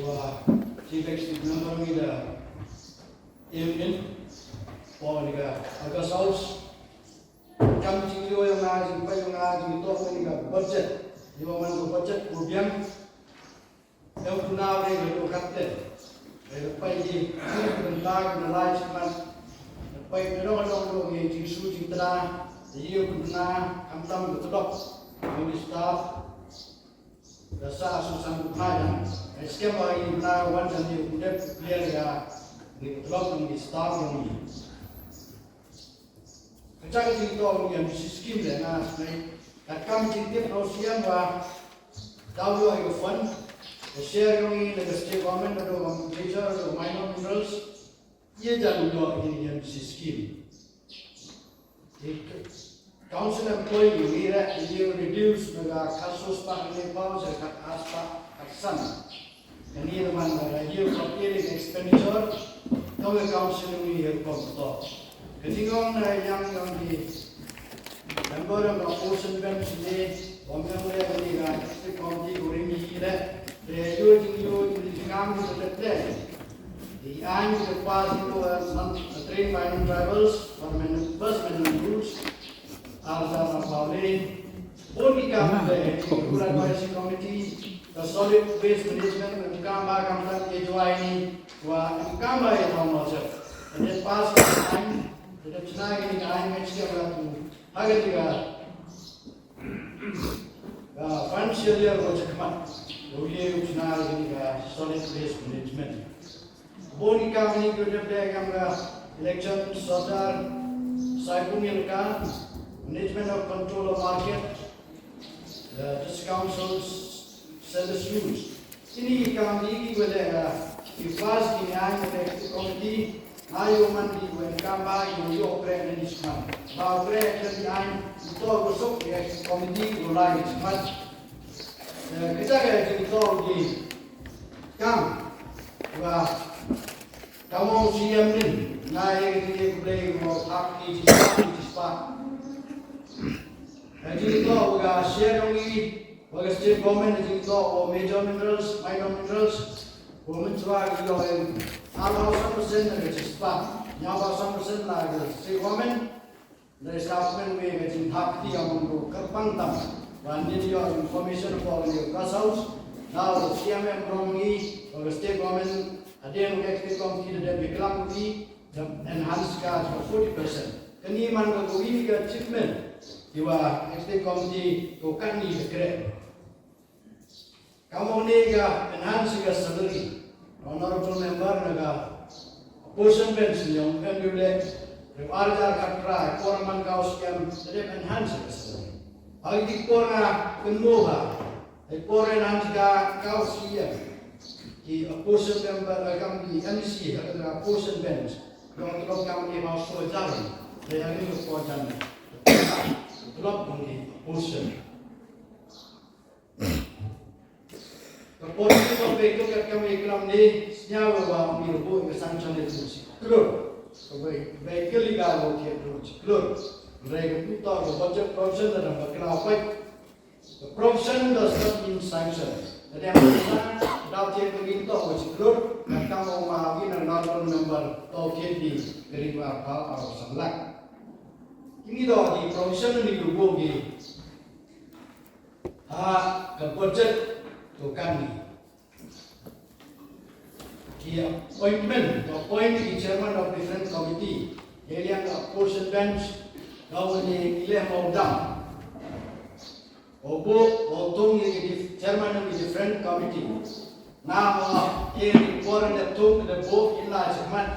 wa chief executive member ni da in Poliga August House kam chingyo yang ngaji pa yung ngaji to ni ka budget di ba man ko budget program yung tunaw ni ko kapte ay pa yi ng tag na live man pa yi no no ni jisu jitra yi ko na am tam ko top yung staff dasa asusan kaya eskem ay na wan dan ni udep clear ya ni top ng staff ni Kacang itu yang disiskim dengan asli. Kakam cinta proses wa tahu ayo fund share yang ini dengan state government atau major atau minor minerals. Ia jangan dua ini yang disiskim. Council employee ini dia reduce dengan kasus pak Nepal sekat aspa aksan. Ini teman dia operating expenditure. Tahu council ini yang kompeten. Ketinggalan yang di member of ocean bench ni, orang yang ni kan, sekolah goreng ni le, you di kami terletak. Di aing lepas itu train mining drivers, bus management rules, ada apa-apa. Bagi kami le, kurang masih committee, the solid waste management, kami tak enjoy ni, wah kami yang macam. Jadi pas aing Jadi cina ini aing mesti berlaku. Agar juga financial year macam mana? Jadi cina ini juga solid waste management. Boni kami itu dapat kami election sodar, saipungil kan management of control of market, this council's service rules. Ini kami ini boleh dibahas di aing committee. Ayo mandi when kamba yo operate ni semua. Ba operate kan itu gosok ya komiti mulai semua. Kita kan itu di kam. Ba kamu siam ni naik ni boleh mau hak di spa. Jadi itu juga share ni, juga state government itu major minerals, minor minerals. Women try to go in. All 100% of it is spot. Now 100% like the women, the establishment we get in Hakti among the Karpantam. One did your information for the class house. Now the CMM from me or the state government, again we expect committee that we come to the enhanced cards for 40%. Can you man go in the achievement? You are expect committee to can need the credit. Kamu ni ga enhance ga salary. Honorable member naga portion bench yang kan dulu reparjar katra korman kaus yang sedep enhance ga salary. Hari di kora penuha, kora enhance ga kaus yang di portion member agam di MC ada portion bench yang kalau kamu ni mau sojar, saya ini portion, drop di portion. Kapolri sampai itu kami ikram ni senyawa bahawa mirubu ke sanction itu klur. Sebagai vehicle legal dia terus klur. Mereka itu tahu budget provision dan berkenaan baik. The provision does not mean sanction. Jadi yang mana dah dia begitu tahu klur. Dan kamu mahu ni normal member tahu dia di kerja apa atau sangat. Ini dah di provision ni dulu ni. Ke budget to kami. The appointment to appoint the chairman of different committee, yang portion bench, kau ni ilmu modam. Obo, otung ni chairman of different committee. Nama ini orang yang tung the book inilah chairman.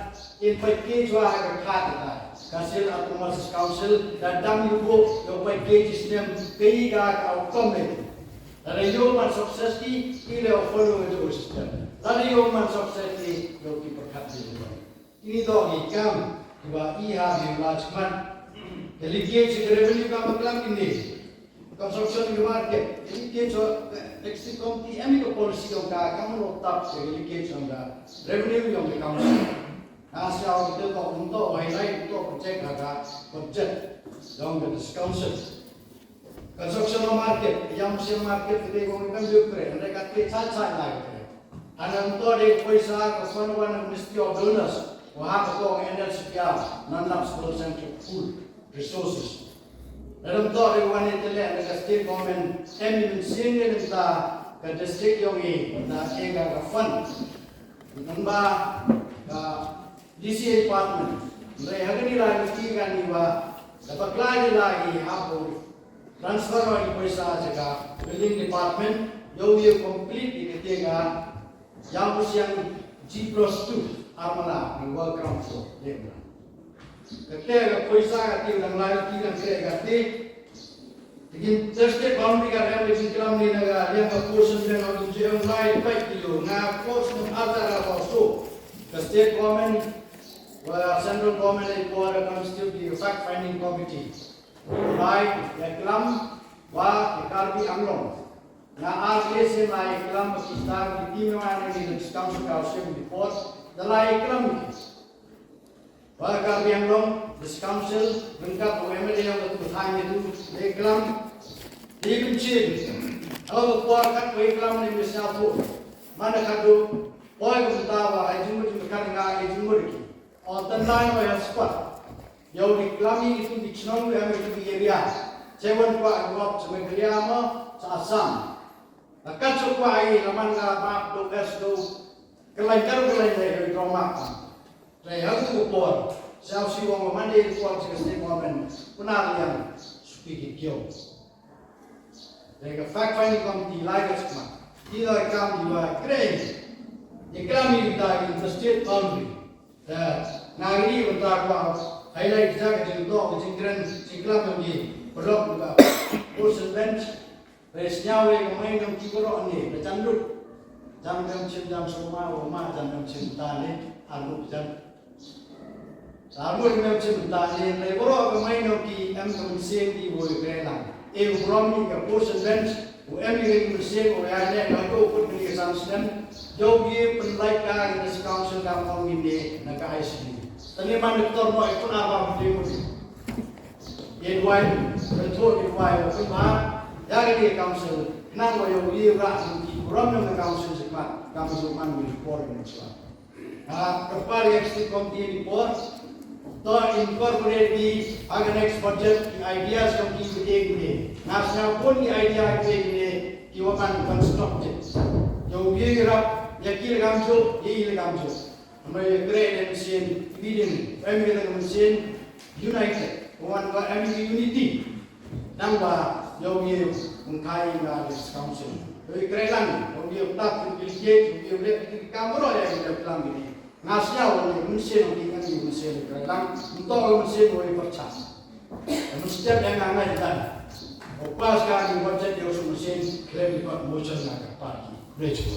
In package wah agak kata. Kasil atau masuk council dan dam yubo yang package sistem keiga outcome. Dari human success ni, ia follow itu sistem. Dari human success ni, ia diperkati. Ini doh ikam, tiba ia dilakukan. Delegate revenue kamu kelam ini, construction di market. Delegate so, tekstil kompi, ini tu polisi yang kamu letak delegate yang revenue yang kamu. Asal kita tak untuk highlight untuk project agak budget yang berdiskusi. Construction market, yang musim market kita kau kan juga mereka kita cacat lagi. Anam to de poisa ka Fund Ministry of Donors wahak ko NL setia nanap school center full resources. Dalam to de wan itele na state government emin senior ta ka district yogi na ega ka fund. Namba ka DCA department re hagani lagi kan iwa dapat lagi hapo transfer lagi poisa jaga building department yogi complete di ketiga yang usiang G+2 armala ng world ground floor lembra. Kaya poisa kati ng lain kilang kaya kati tigin Thursday boundary ka rin yung kilang ni naga yang ka portion din ang yung lain 5 kilo nga portion ng other also the state government or central government ay kuwara comes to the fact finding committee like Yaklam wa Ikarbi Anglong na RSM ay Iklam Pakistan di timbangan ni Council Council report dalai Iklam wa Ikarbi Anglong this council lengkap MLA yang betul hanya itu Iklam di kunci kalau kuat kat Iklam ni misal tu mana kado boy kutawa ay jumur kan nga ay jumur ki on the line wa spot yo Iklam itu di Chinong yang itu di area seven kwa ngop sebenarnya mo sa Assam. Akan sukai laman ngapa do do kelai dari rumah. Saya harus kupor. Saya si wong mandi kuat sekali momen. Benar yang speak kyo. Jadi fact finding committee lagi semua. Tidak akan juga keren. Ikram kita di state boundary. Nagri untuk apa? Highlight jaga jenggot jengkran lagi. Berlok juga. Portion bench. Resnya we kemain yang kikoro ni, bercanduk, jam jam semua jam tani, alu jam, jam tani. Lekoro kemain yang ki mesin di boleh kerelang. Ukuran ni ke portion bench, yang mesin, ada yang pun ni kesamsian. Jauh dia penlaikan di council kampung ini nak ICD. Tadi mana doktor mau ikut apa dia mesti. Edwai, betul Edwai, apa? Jadi council, nang wayo ira di program ng council sikmat, council man will report in Islam. Kapag executive committee report, to incorporate the next budget, the ideas ng kibigay national pun the idea kibigay kiwaman constructed. Yung ira, yakil kamjo, yil kamjo. May grade and sin, leading, family and sin, united, one unity. Namba yogi mengkai ngaris council. Yogi kerelang, yogi tak pilih, yogi kamera yang kita bilang ini. Ngasnya oleh mesin yogi kan mesin kerelang, untuk mesin yogi percaya. Setiap yang angai dan opas kali budget yogi mesin klaim dibuat motion nak pagi. Rachel.